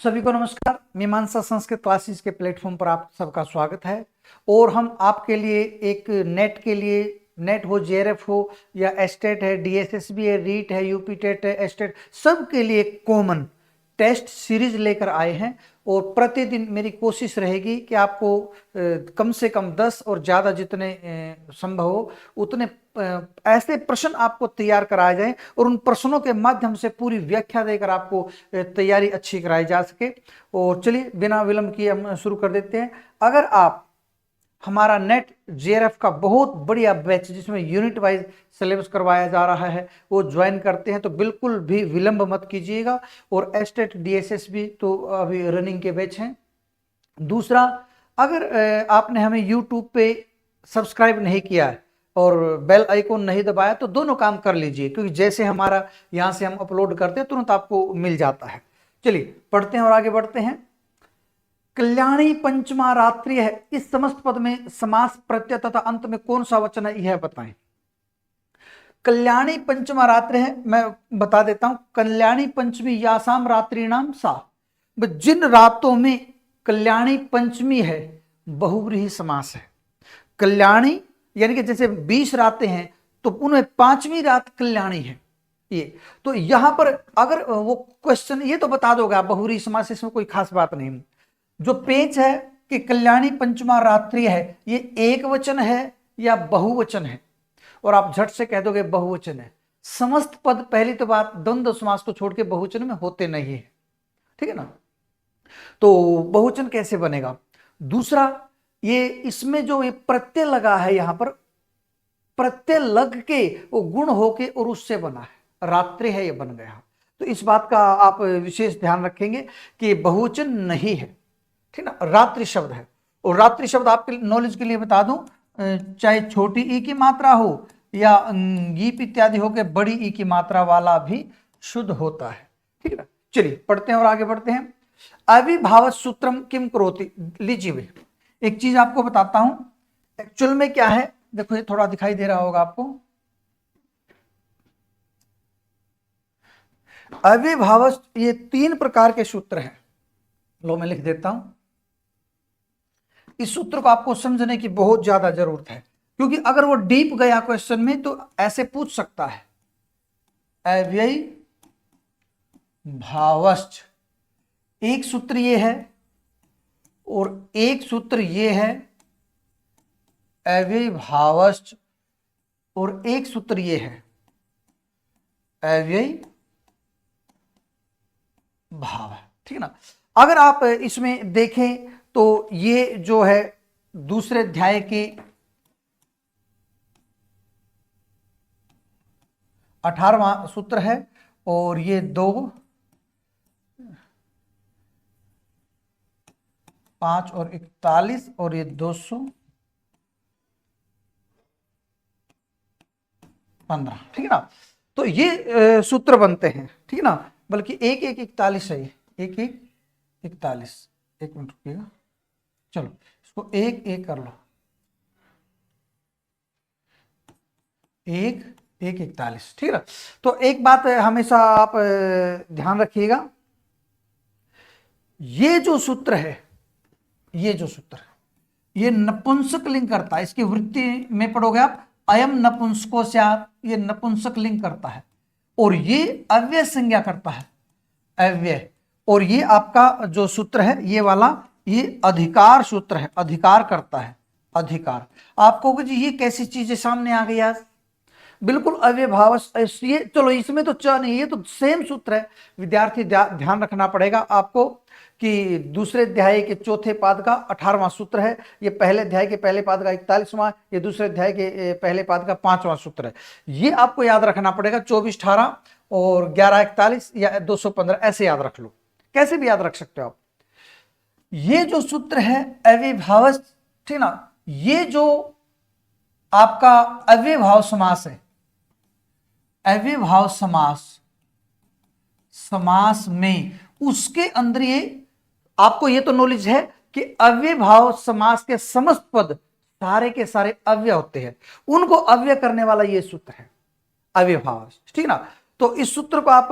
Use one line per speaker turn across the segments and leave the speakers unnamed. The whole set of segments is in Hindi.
सभी को नमस्कार। मीमांसा संस्कृत क्लासेस के प्लेटफॉर्म पर आप सबका स्वागत है। और हम आपके लिए एक नेट के लिए, नेट हो, जेआरएफ हो या एस्टेट है, डीएसएसबी है, रीट है, यूपी टेट है, एस्टेट, सब के लिए एक कॉमन टेस्ट सीरीज लेकर आए हैं। और प्रतिदिन मेरी कोशिश रहेगी कि आपको कम से कम 10 और ज़्यादा जितने संभव हो उतने ऐसे प्रश्न आपको तैयार कराए जाएं और उन प्रश्नों के माध्यम से पूरी व्याख्या देकर आपको तैयारी अच्छी कराई जा सके। और चलिए बिना विलंब किए हम शुरू कर देते हैं। अगर आप हमारा नेट जेआरएफ का बहुत बढ़िया बैच जिसमें यूनिट वाइज सिलेबस करवाया जा रहा है वो ज्वाइन करते हैं तो बिल्कुल भी विलंब मत कीजिएगा। और एस्टेट डीएसएसबी तो अभी रनिंग के बैच हैं। दूसरा, अगर आपने हमें यूट्यूब पे सब्सक्राइब नहीं किया है और बेल आइकॉन नहीं दबाया तो दोनों काम कर लीजिए, क्योंकि जैसे हमारा यहाँ से हम अपलोड करते हैं तुरंत आपको मिल जाता है। चलिए पढ़ते हैं और आगे बढ़ते हैं। कल्याणी पंचमा रात्रि है, इस समस्त पद में समास प्रत्यय तथा अंत में कौन सा वचन है यह बताएं। कल्याणी पंचमा रात्रि है, मैं बता देता हूं। कल्याणी पंचमी यासाम रात्रि नाम सा, जिन रातों में कल्याणी पंचमी है बहुव्रीहि समास है। कल्याणी यानी कि जैसे 20 रातें हैं तो उनमें 5वीं रात कल्याणी है। ये तो यहां पर अगर वो क्वेश्चन ये तो बता दोगे आप बहुव्रीहि समास, इसमें कोई खास बात नहीं। जो पेच है कि कल्याणी पंचमा रात्रि है, ये एक वचन है या बहुवचन है, और आप झट से कह दोगे बहुवचन है। समस्त पद, पहली तो बात, द्वंद्व समास को छोड़ के बहुवचन में होते नहीं है, ठीक है ना। तो बहुवचन कैसे बनेगा। दूसरा, ये इसमें जो ये प्रत्यय लगा है, यहां पर प्रत्यय लग के वो गुण होके और उससे बना है, रात्रि है ये बन गया। तो इस बात का आप विशेष ध्यान रखेंगे कि बहुवचन नहीं है, ठीक ना, रात्रि शब्द है। और रात्रि शब्द आपके नॉलेज के लिए बता दूं, चाहे छोटी ई की मात्रा हो या गीप इत्यादि हो के बड़ी ई की मात्रा वाला भी शुद्ध होता है, ठीक है ना। चलिए पढ़ते हैं और आगे बढ़ते हैं। अविभाव सूत्रम किम करोति, लीजिए एक चीज आपको बताता हूं एक्चुअल में क्या है। देखो ये थोड़ा दिखाई दे रहा होगा आपको। अविभाव, ये 3 प्रकार के सूत्र हैं। लो मैं लिख देता हूं। इस सूत्र को आपको समझने की बहुत ज्यादा जरूरत है, क्योंकि अगर वो डीप गया क्वेश्चन में तो ऐसे पूछ सकता है, अव्यय भावश्च, एक सूत्र ये है और एक सूत्र ये है अव्यय भावश्च, और एक सूत्र ये है अव्यय भाव, ठीक है ना। अगर आप इसमें देखें तो ये जो है दूसरे अध्याय के 18वां सूत्र है, और ये 2, 5 और 41, और ये 215, ठीक है ना। तो ये सूत्र बनते हैं, ठीक है ना। बल्कि 1-1-41 है, 1-1-41। एक मिनट रुकिएगा, चलो इसको 1-1 कर लो, 1-1-41, ठीक है। तो एक बात हमेशा आप ध्यान रखिएगा, ये जो सूत्र है, ये जो सूत्र है ये नपुंसक लिंग करता है। इसकी वृत्ति में पढ़ोगे आप, अयम नपुंसको स्यात्, ये नपुंसक लिंग करता है, और ये अव्यय संज्ञा करता है, अव्यय। और ये आपका जो सूत्र है ये वाला, ये अधिकार सूत्र है, अधिकार करता है, अधिकार। आप कहोगे जी ये कैसी चीजें सामने आ गई आज, बिल्कुल अव्यभाव। ये चलो इसमें तो च नहीं, ये तो सेम सूत्र है। विद्यार्थी ध्यान रखना पड़ेगा आपको कि दूसरे अध्याय के चौथे पाद का 18वां सूत्र है, ये पहले अध्याय के पहले पाद का 41वां, ये दूसरे अध्याय के पहले पाद का 5वां सूत्र है। ये आपको याद रखना पड़ेगा। 24-18 और 11-41 या 215 ऐसे याद रख लो, कैसे भी याद रख सकते हो आप। ये जो सूत्र है अव्यभाव, ठीक ना, ये जो आपका अव्यभाव समास है, अव्यभाव समास, समास में उसके अंदर ये आपको ये तो नॉलेज है कि अव्यभाव समास के समस्त पद सारे के सारे अव्यय होते हैं, उनको अव्यय करने वाला ये सूत्र है अव्यभाव, ठीक ना। तो इस सूत्र को आप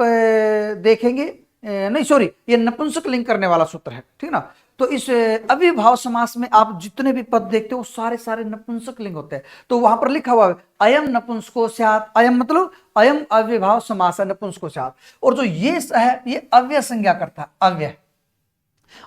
देखेंगे नहीं सॉरी, ये नपुंसक लिंग करने वाला सूत्र है, ठीक ना। तो इस अव्ययभाव समास में आप जितने भी पद देखते हो वो सारे सारे नपुंसक लिंग होते हैं। तो वहां पर लिखा हुआ है अयम नपुंसको स्यात्, अयम मतलब अयम अव्ययभाव समास है नपुंसको स्यात्। और जो ये है ये अव्यय संज्ञा करता है, अव्यय।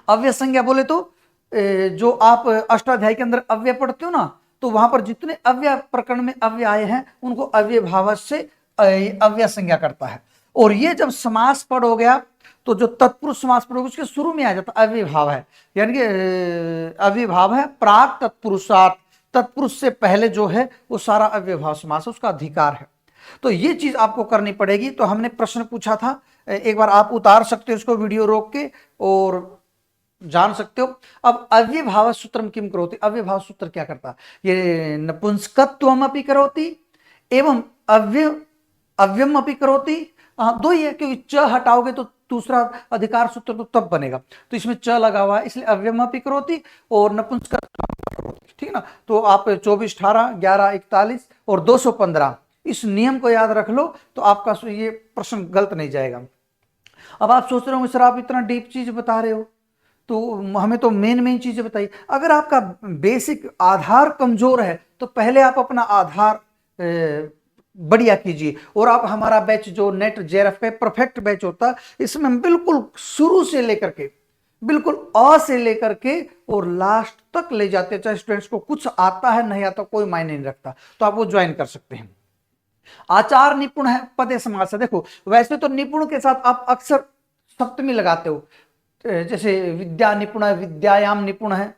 अव्यय संज्ञा बोले तो जो आप अष्टाध्यायी के अंदर अव्यय पढ़ते हो ना, तो वहां पर जितने अव्यय प्रकरण में अव्यय आए हैं उनको अव्यय भाव से अव्यय संज्ञा करता है। और ये जब समास पढ़ हो गया तो जो तत्पुरुष समास पढ़ोगे उसके शुरू में आ जाता अव्यय भाव है, यानी कि अव्यय भाव है प्राक तत्पुरुषात्, तत्पुरुष से पहले जो है वो सारा अव्यय भाव समास उसका अधिकार है। तो ये चीज आपको करनी पड़ेगी। तो हमने प्रश्न पूछा था, एक बार आप उतार सकते हो इसको वीडियो रोक के और जान सकते हो। अब अव्यय भाव सूत्रम किम करोति, अव्यय भाव सूत्र क्या करता है, ये नपुंसकत्वम अपि करोति एवं अव्यम अपि करोति। दो ही है, क्योंकि च हटाओगे तो दूसरा अधिकार सूत्र तो तब बनेगा, तो इसमें च लगा हुआ है इसलिए अव्यम अपि करोति और नपुंसकत्वम करोति, ठीक ना। तो आप 24, 18, 11, 41 और 215 इस नियम को याद रख लो तो आपका ये प्रश्न गलत नहीं जाएगा। अब आप सोच रहे होंगे सर आप इतना डीप चीज बता रहे हो तो हमें तो मेन चीजें बताइए। अगर आपका बेसिक आधार कमजोर है तो पहले आप अपना आधार बढ़िया कीजिए। और आप हमारा बैच जो नेट जेआरएफ का परफेक्ट बैच होता है, इसमें हम बिल्कुल शुरू से लेकर के बिल्कुल अ से लेकर के और लास्ट तक ले जाते हैं। चाहे स्टूडेंट्स को कुछ आता है नहीं आता कोई मायने नहीं रखता, तो आप वो ज्वाइन कर सकते हैं। आचार निपुण है, पदे समास है। देखो वैसे तो निपुण के साथ आप अक्सर सप्तमी लगाते हो, जैसे विद्या निपुण है, विद्यायाम निपुण है,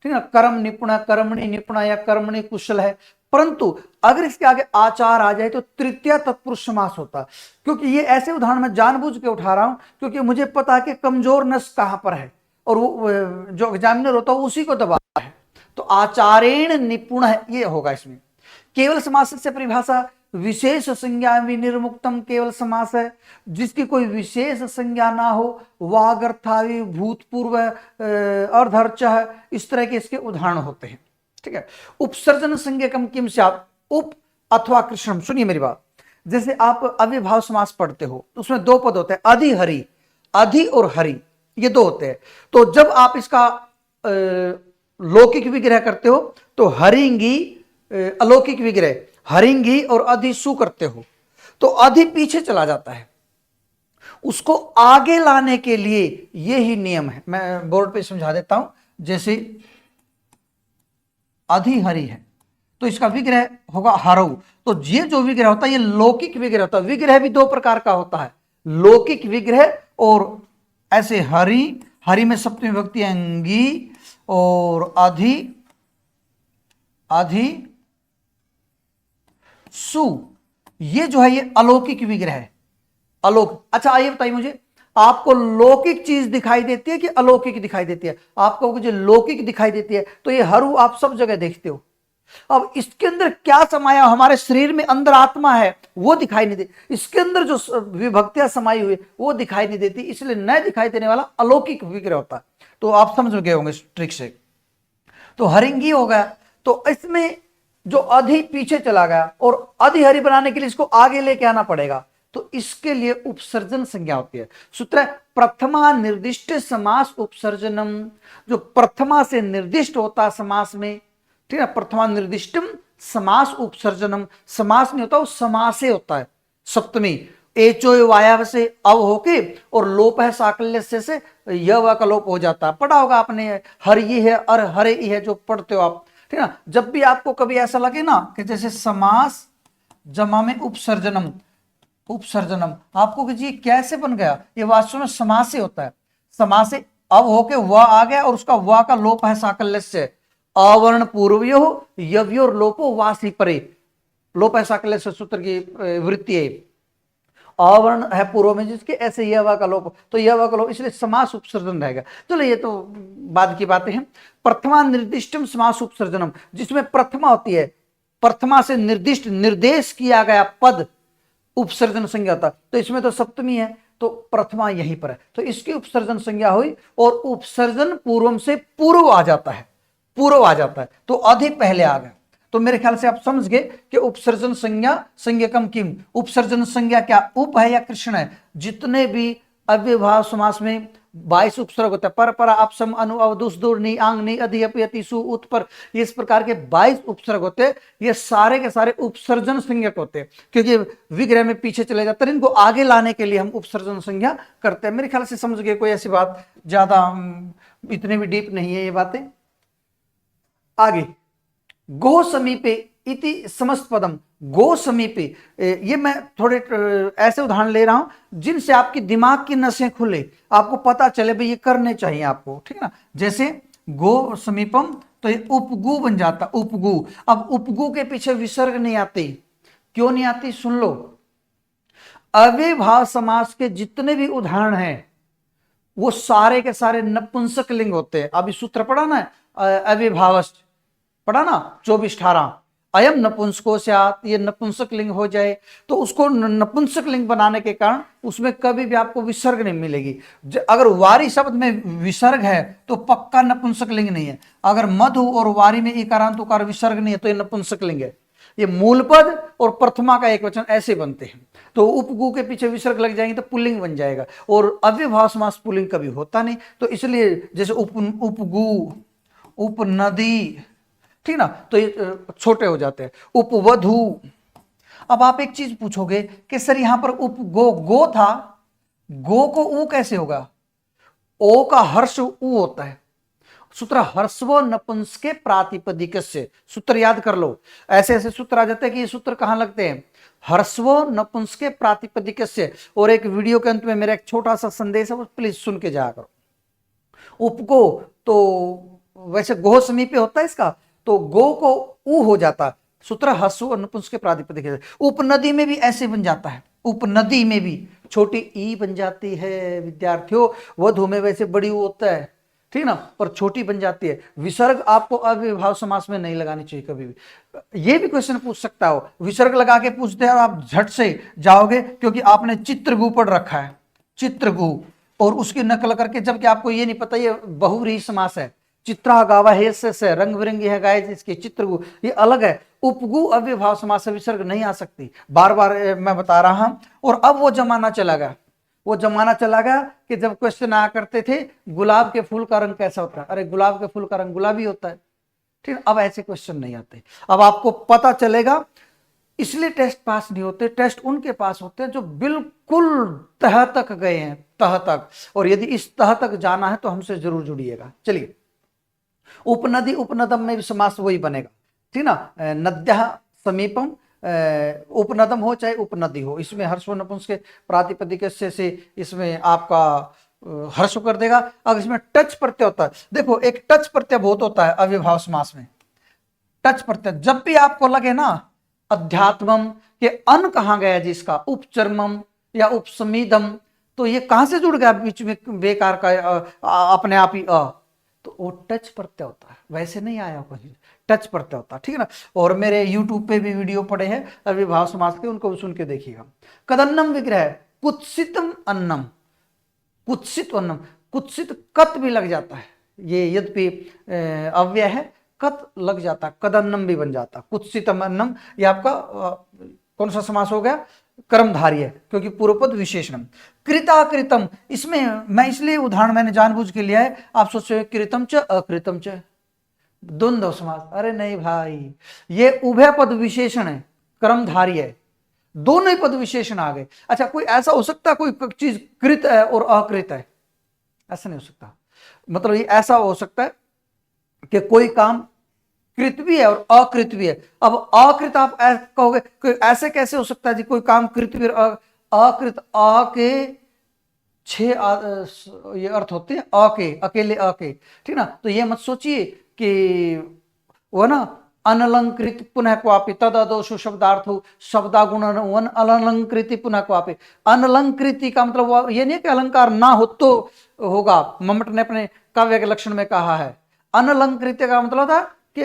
ठीक है। कर्म निपुण है, कर्मणि निपुण है या कर्मणि कुशल है। परंतु अगर इसके आगे आचार आ जाए तो तृतीय तत्पुरुष समास होता है। क्योंकि ये ऐसे उदाहरण मैं जानबूझ के उठा रहा हूं क्योंकि मुझे पता है कि कमजोर नस कहां पर है और वो जो एग्जामिनर होता है उसी को दबाता है। तो आचारेण निपुण है ये होगा इसमें। केवल समास से परिभाषा विशेष संज्ञा विनिर्मुक्तम केवल समास है, जिसकी कोई विशेष संज्ञा ना हो, वागर्थावि, भूतपूर्व, अर्धर्च, इस तरह के इसके उदाहरण होते हैं, ठीक है। उपसर्जन संज्ञकम किम स्यात्, उप अथवा कृष्णम। सुनिए मेरी बात, जैसे आप अव्ययभाव समास पढ़ते हो उसमें दो पद होते हैं, अधि हरि, अधि और हरि ये दो होते हैं। तो जब आप इसका लौकिक विग्रह करते हो तो हरिंगी अलौकिक विग्रह हरिंगी और अधि सु करते हो तो अधि पीछे चला जाता है, उसको आगे लाने के लिए यही नियम है। मैं बोर्ड पे समझा देता हूं। जैसे अधि हरि है तो इसका विग्रह होगा हरऊ। तो ये जो विग्रह होता है ये लौकिक विग्रह होता है। विग्रह भी दो प्रकार का होता है, लौकिक विग्रह और ऐसे हरि, हरि में सप्तमी विभक्ति अंगी और अधि, अधि सु, ये जो है ये अलौकिक विग्रह है, अलौकिक। अच्छा आइए बताइए मुझे, आपको लौकिक चीज दिखाई देती है कि अलौकिक दिखाई देती है? आपको जो लौकिक दिखाई देती है तो ये हरु आप सब जगह देखते हो। अब इसके अंदर क्या समाया, हमारे शरीर में अंदर आत्मा है वो दिखाई नहीं देती, इसके अंदर जो विभक्तियां समाई हुई वो दिखाई नहीं देती, इसलिए न दिखाई देने वाला अलौकिक विग्रह होता है। तो आप समझ गए होंगे इस ट्रिक से। तो हरिंगी हो गया, तो इसमें जो अधि पीछे चला गया और अधि हरि बनाने के लिए इसको आगे लेके आना पड़ेगा, तो इसके लिए उपसर्जन संज्ञा होती है। सूत्र प्रथमा निर्दिष्ट समास उपसर्जनम, जो प्रथमा से निर्दिष्ट होता है समास में, ठीक है। प्रथमा निर्दिष्टम समास उपसर्जनम, समास नहीं होता वो समासे होता है। सप्तमी एचो वायव से अव होके और लोप है साकल्य से य का लोप हो जाता है। पढ़ा होगा आपने, हरि है और हरे है जो पढ़ते हो आप, ठीक है ना। जब भी आपको कभी ऐसा लगे ना कि जैसे समास जमा में उपसर्जनम, उपसर्जनम, आपको कि जी कैसे बन गया, ये वास्तव में समास से होता है। समास से अब होके व आ गया और उसका व का लोप है साकल्य से, अवर्ण पूर्वयो यव्योर लोपो वासी परे, लोप है साकल्य से सूत्र की वृत्ति है। अवर्ण है पूर्व में जिसके, ऐसे यह का लोप, तो यह का लोप, इसलिए समास उपसर्जन रहेगा। चलो ये तो बाद की बातें हैं। प्रथमा निर्दिष्टम समास उपसर्जनम, जिसमें प्रथमा होती है, प्रथमा से निर्दिष्ट निर्देश किया गया पद उपसर्जन संज्ञा था। तो इसमें तो सप्तमी है तो प्रथमा यहीं पर है, तो इसकी उपसर्जन संज्ञा हुई और उपसर्जन पूर्वम से पूर्व आ जाता है, पूर्व आ जाता है, तो अधि पहले आ गया। तो मेरे ख्याल से आप समझ गए कि उपसर्जन संज्ञा संज्ञकम किम, उपसर्जन संज्ञा क्या उप है या कृष्ण है। जितने भी अव्ययभाव समास में 22 उपसर्ग होता है। पर, परा, अपसम, अनु, अवदुस, दूर, नी, आंग, नी, अधि, अपि, अति, सु, उत, पर, इस प्रकार के 22 उपसर्ग होते हैं। ये सारे के सारे उपसर्जन संज्ञक होते हैं, क्योंकि विग्रह में पीछे चले जाते हैं। इनको आगे लाने के लिए हम उपसर्जन संज्ञा करते हैं। मेरे ख्याल से समझ गए, कोई ऐसी बात ज्यादा इतने भी डीप नहीं है ये बातें। आगे, गो समीपे इति समस्त पदम, गो समीपे, ये मैं थोड़े ऐसे उदाहरण ले रहा हूं जिनसे आपकी दिमाग की नसें खुले, आपको पता चले भाई ये करने चाहिए आपको, ठीक है ना। जैसे गो समीपम, तो ये उपगु बन जाता, उपगु। अब उपगु के पीछे विसर्ग नहीं आती, क्यों नहीं आती सुन लो। अव्ययभाव समास के जितने भी उदाहरण हैं वो सारे के सारे नपुंसक लिंग होते हैं। अभी सूत्र पढ़ा ना, अव्ययभावश्च पढ़ा ना 24-18, अयम नपुंसको स्यात्, ये नपुंसक लिंग हो जाए तो उसको नपुंसक लिंग बनाने के कारण उसमें कभी भी आपको विसर्ग नहीं मिलेगी। अगर वारी शब्द में विसर्ग है तो पक्का नपुंसक लिंग नहीं है। अगर मधु और वारी में इकारांत उकार विसर्ग नहीं है तो ये नपुंसक लिंग है। ये मूल पद और प्रथमा का एक वचन ऐसे बनते हैं। तो उपगु के पीछे विसर्ग लग जाएंगे तो पुल्लिंग बन जाएगा, और अव्ययभाव समास पुल्लिंग कभी होता नहीं। तो इसलिए जैसे उपगु, उपनदी, ठीक ना, तो ये छोटे हो जाते हैं। उपवधु। अब आप एक चीज पूछोगे कि सर यहां पर उपगो, गो था, गो को ऊ कैसे होगा? ओ का हर्ष ऊ होता है। सूत्र हर्षव नपुंसके प्रातिपदिकस्य, सूत्र याद कर लो। ऐसे ऐसे सूत्र आ जाते हैं कि ये सूत्र कहां लगते हैं, हर्षव नपुंसके प्रातिपदिकस्य। और एक वीडियो के अंत में मेरा एक छोटा सा संदेश है, वो प्लीज सुन के जाया करो। उपगो तो वैसे गो समीपे होता है इसका, तो गो को ऊ हो जाता, सूत्र हसु और नपुंसक के प्रातिपदिक। उपनदी में भी ऐसे बन जाता है, उपनदी में भी छोटी ई बन जाती है विद्यार्थियों। वधु में वैसे बड़ी ऊ होता है, ठीक ना, पर छोटी बन जाती है। विसर्ग आपको अव्ययभाव समास में नहीं लगानी चाहिए कभी भी। ये भी क्वेश्चन पूछ सकता हो, विसर्ग लगा के पूछते हैं और आप झट से जाओगे, क्योंकि आपने चित्रगु पढ़ रखा है, चित्रगु, और उसकी नकल करके, जबकि आपको ये नहीं पता ये बहुव्रीहि समास है। चित्रा गावा है से रंग बिरंगी है गाय जिसकी, चित्रगु ये अलग है। उपगु अव्ययभाव समास से विसर्ग नहीं आ सकती, बार बार मैं बता रहा हूं। और अब वो जमाना चला गया, वो जमाना चला गया कि जब क्वेश्चन आया करते थे गुलाब के फूल का रंग कैसा होता है, अरे गुलाब के फूल का रंग गुलाबी होता है, ठीक। अब ऐसे क्वेश्चन नहीं आते, अब आपको पता चलेगा। इसलिए टेस्ट पास नहीं होते, टेस्ट उनके पास होते हैं जो बिल्कुल तह तक गए हैं, तह तक। और यदि इस तह तक जाना है तो हमसे जरूर जुड़िएगा। चलिए, उपनदी उपनदम में भी समास वही बनेगा, ठीक ना। नद्यः समीपम, उपनदम हो चाहे उपनदी हो, इसमें हर्ष व नपुंसक के प्रातिपदिक से इसमें आपका हर्ष कर देगा। अगर इसमें टच प्रत्यय होता है, देखो एक टच प्रत्यय बहुत होता है अव्ययभाव समास में। टच प्रत्यय जब भी आपको लगे ना अध्यात्मम के अन कहां गया जिसका, उपचर्मम या उपसमीदम, तो ये कहां से जुड़ गया बीच में बेकार का अपने आप ही तो वो टच प्रत्यय होता है, वैसे नहीं आया कहीं, टच प्रत्यय होता है, ठीक है ना। और मेरे YouTube पे भी वीडियो पड़े हैं अव्ययभाव समास के, उनको भी सुन के देखिएगा। कदन्नम विग्रह, कुत्सितम अन्नम, कुत्सित अन्नम, कुत्सित कत भी लग जाता है, ये यद्यपि अव्यय है, कत लग जाता, कदन्नम भी बन जाता, कुत्सितम अन्नम। ये आपका कौन सा समास हो गया, कर्मधारी है, क्योंकि पूर्वपद विशेषण। कृताकृतम, इसमें मैं इसलिए उदाहरण मैंने जानबूझ के लिया है, आप सोचो कृतम च अकृतम च, द्वंद्व समास। अरे नहीं भाई, ये उभय पद विशेषण है, कर्मधारी है, दोनों ही पद विशेषण आ गए। अच्छा, कोई ऐसा हो सकता है कोई चीज कृत है और अकृत है, ऐसा नहीं हो सकता। मतलब ये ऐसा हो सकता है कि कोई काम कृत भी है और अकृत भी है। अब अकृत आप कहोगे कि ऐसे कैसे हो सकता है जी, कोई काम कृत भी और अकृत, अ के 6 ये अर्थ होते हैं, अ के, अकेले अ के, ठीक ना। तो ये मत सोचिए कि वो ना अनलंकृत पुनः क्वापि, तदोषु शब्दार्थो शब्दागुण वन अलंकृति पुनः क्वापि। अनलंकृति का मतलब ये नहीं कि अलंकार ना हो तो होगा, मम्मट ने अपने काव्य के लक्षण में कहा है। अनलंकृत का मतलब था कि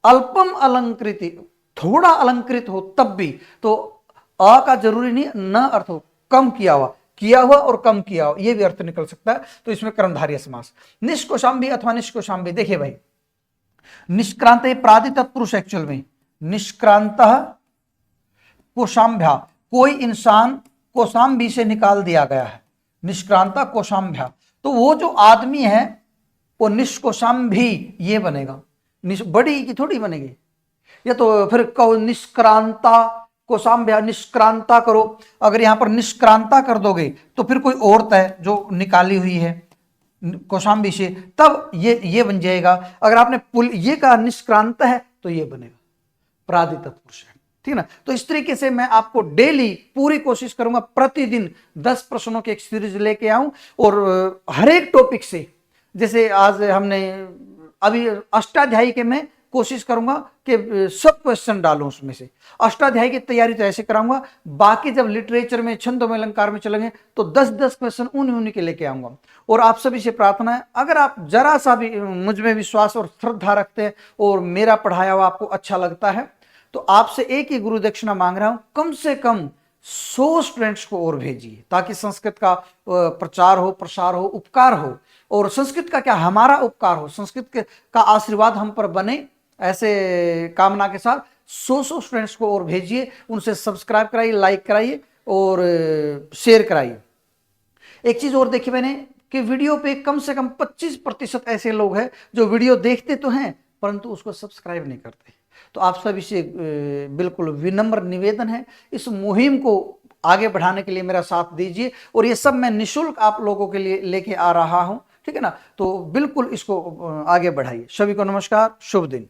अल्पम अलंकृति, थोड़ा अलंकृत हो तब भी, तो अ का जरूरी नहीं न अर्थ हो, कम किया हुआ और कम किया हुआ, ये भी अर्थ निकल सकता है। तो इसमें कर्मधारय समास। निष्कोशाम्बी अथवा निष्कोशाम्बी, देखिए भाई, निष्क्रांत प्रादि तत्पुरुष, एक्चुअल में निष्क्रांत कोशाम्भ्या, कोई इंसान कोशाम्बी से निकाल दिया गया है, निष्क्रांता कोशाम्भ्या, तो वो जो आदमी है वो निष्कोशाम्भी ये बनेगा, बड़ी की थोड़ी बनेगी, या तो फिर कहो निष्क्रांता कोशाम्भ्या, निष्क्रांता करो। अगर यहां पर निष्क्रांता कर दोगे तो फिर कोई औरत है जो निकाली हुई है कौशाम्बी से, तब ये बन जाएगा। अगर आपने पुल ये कहा निष्क्रांत है तो ये बनेगा प्रादि तत्पुरुष है, ठीक है ना। तो इस तरीके से मैं आपको डेली पूरी कोशिश करूंगा प्रतिदिन 10 प्रश्नों की एक सीरीज लेके आऊं, और हर एक टॉपिक से, जैसे आज हमने अभी अष्टाध्यायी के में कोशिश करूंगा कि सब क्वेश्चन डालूं उसमें से। अष्टाध्यायी की तैयारी तो ऐसे कराऊंगा, बाकी जब लिटरेचर में छंदों में अलंकार में चलेंगे तो 10-10 क्वेश्चन उन्हीं के लेके आऊंगा। और आप सभी से प्रार्थना है, अगर आप जरा सा भी मुझ में विश्वास और श्रद्धा रखते हैं और मेरा पढ़ाया हुआ आपको अच्छा लगता है, तो आपसे एक ही गुरु दक्षिणा मांग रहा हूं, कम से कम 100 स्टूडेंट्स को और भेजिए, ताकि संस्कृत का प्रचार हो, प्रसार हो, उपकार हो। और संस्कृत का क्या, हमारा उपकार हो, संस्कृत का आशीर्वाद हम पर बने, ऐसे कामना के साथ 100 स्टूडेंट्स को और भेजिए, उनसे सब्सक्राइब कराइए, लाइक कराइए और शेयर कराइए। एक चीज और देखी मैंने कि वीडियो पे कम से कम 25% ऐसे लोग हैं जो वीडियो देखते तो हैं परंतु उसको सब्सक्राइब नहीं करते। तो आप सभी से बिल्कुल विनम्र निवेदन है, इस मुहिम को आगे बढ़ाने के लिए मेरा साथ दीजिए, और ये सब मैं निःशुल्क आप लोगों के लिए लेके आ रहा हूं, ठीक है ना। तो बिल्कुल इसको आगे बढ़ाइए। सभी को नमस्कार, शुभ दिन।